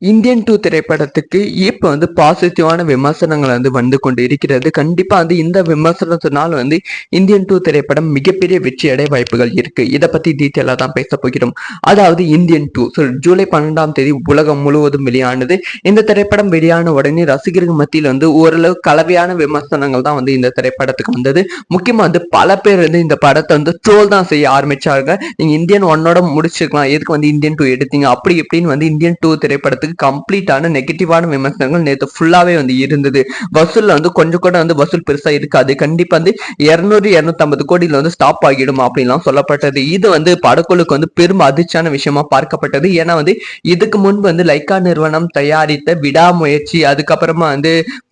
Indian 2 திரைப்படத்துக்கு இப்ப பாசிட்டிவான விமர்சனங்கள் வந்து கொண்டு இருக்கிறது. கண்டிப்பா இந்த விமர்சனத்தினால் இந்தியன் 2 திரைப்படம் மிகப்பெரிய வெற்றி அடைய வாய்ப்புகள் இருக்கு. இதை பத்தி டீட்டெயிலா தான் பேச போகிறோம். அதாவது இந்தியன் 2 ஜூலை 12ஆம் தேதி உலகம் முழுவதும் வெளியானது. இந்த திரைப்படம் வெளியான உடனே ரசிகர்கள் மத்தியில் ஓரளவு கலவையான விமர்சனங்கள் தான் இந்த திரைப்படத்துக்கு வந்தது. முக்கியமா பல பேர் இந்த படத்தை ட்ரோல் தான் செய்ய ஆரம்பிச்சாங்க. நீங்க இந்தியன் 1ஓட முடிச்சுக்கலாம், எதுக்கு இந்தியன் 2 எடுத்தீங்க, அப்படி இப்படின்னு இந்தியன் 2 திரைப்படத்துக்கு கம்ப்ளீட்டான நெகட்டிவான விமர்சனங்கள் நேற்று ஃபுல்லாவே இருந்தது. வசூல்ல கொஞ்சம் கூட வசூல் பெருசா இருக்காது, கண்டிப்பா 200-250 கோடியில ஸ்டாப் ஆகிடும் அப்படின்லாம் சொல்லப்பட்டது. இது படக்குழுக்கு பெரும் அதிர்ச்சியான விஷயமா பார்க்கப்பட்டது. ஏன்னா இதுக்கு முன்பு லைக்கா நிறுவனம் தயாரித்த விடாமுயற்சி, அதுக்கப்புறமா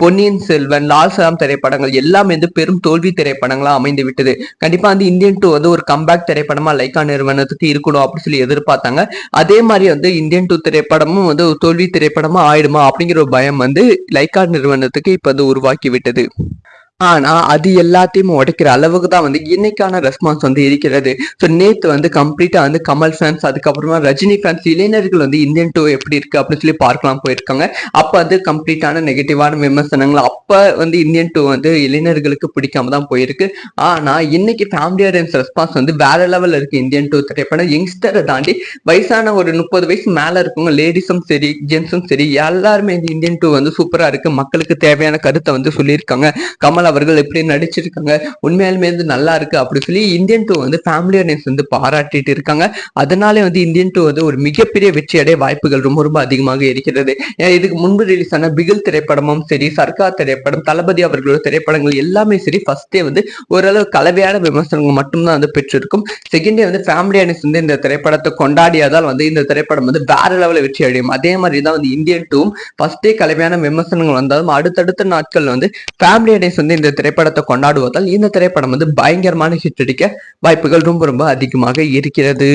பொன்னியின் செல்வன், லால் சலாம் திரைப்படங்கள் எல்லாம் பெரும் தோல்வி திரைப்படங்களா அமைந்து விட்டது. கண்டிப்பா இந்தியன் 2 ஒரு கம்பேக் திரைப்படமா லைக்கா நிறுவனத்துக்கு இருக்கணும் அப்படின்னு சொல்லி எதிர்பார்த்தாங்க. அதே மாதிரி இந்தியன் 2 திரைப்படமும் தோல்வி திரைப்படமா ஆயிடுமா அப்படிங்கிற ஒரு பயம் லைக்கா நிறுவனத்துக்கு இப்ப உருவாக்கி விட்டது. ஆனா அது எல்லாத்தையும் உடைக்கிற அளவுக்கு தான் இன்னைக்கான ரெஸ்பான்ஸ் இருக்கிறது. ஸோ நேத்து கம்ப்ளீட்டா கமல் ஃபேன்ஸ், அதுக்கப்புறமா ரஜினி ஃபேன்ஸ், இளைஞர்கள் இந்தியன் 2 எப்படி இருக்கு அப்படின்னு சொல்லி பார்க்கலாம் போயிருக்காங்க. அப்ப கம்ப்ளீட்டான நெகட்டிவான விமர்சனங்கள், அப்ப இந்தியன் 2 இளைஞர்களுக்கு பிடிக்காம தான் போயிருக்கு. ஆனா இன்னைக்கு ஃபேமிலி ஆடியன்ஸ் ரெஸ்பான்ஸ் வேற லெவல்ல இருக்கு. இந்தியன் 2 திரைப்படம் யங்ஸ்டரை தாண்டி வயசான ஒரு 30 வயசு மேல இருக்கவங்க, லேடிஸும் சரி ஜென்ஸும் சரி, எல்லாருமே இந்தியன் 2 சூப்பரா இருக்கு, மக்களுக்கு தேவையான கருத்தை சொல்லியிருக்காங்க. கமல் அவர்கள் எப்படி நடிச்சிருக்காங்க, உண்மையாலுமே நல்லா இருக்கு அப்படி சொல்லி இந்தியன் 2 ஃபேமிலி ஆடியன்ஸ் பாராட்டிட்டு இருக்காங்க. அதனாலே இந்தியன் 2 ஒரு மிகப்பெரிய வெற்றி அடைய வாய்ப்புகள் ரொம்ப ரொம்ப அதிகமாக இருக்கிறது. இதுக்கு முன்பு ரிலீஸ் ஆன பிகில் திரைப்படமும் சரி, சர்க்கார் திரைப்படம், தளபதி அவர்களோட திரைப்படங்கள் எல்லாமே சரி, ஃபர்ஸ்டே ஓரளவு கலவையான விமர்சனங்கள் மட்டும்தான் பெற்றிருக்கும். செகண்டே ஃபேமிலி ஆடியன்ஸ் இந்த திரைப்படத்தை கொண்டாடியதால் இந்த திரைப்படம் வேற லெவலில் வெற்றி அடையும். அதே மாதிரி தான் இந்தியன் 2 ஃபர்ஸ்டே கலவையான விமர்சனங்கள் வந்தாலும் அடுத்தடுத்த நாட்கள் ஃபேமிலி ஆடியன்ஸ் இந்த திரைப்படத்தை கொண்டாடுவதால் இந்த திரைப்படம் பயங்கரமான ஹிட் அடிக்க வாய்ப்புகள் ரொம்ப ரொம்ப அதிகமாக இருக்கிறது.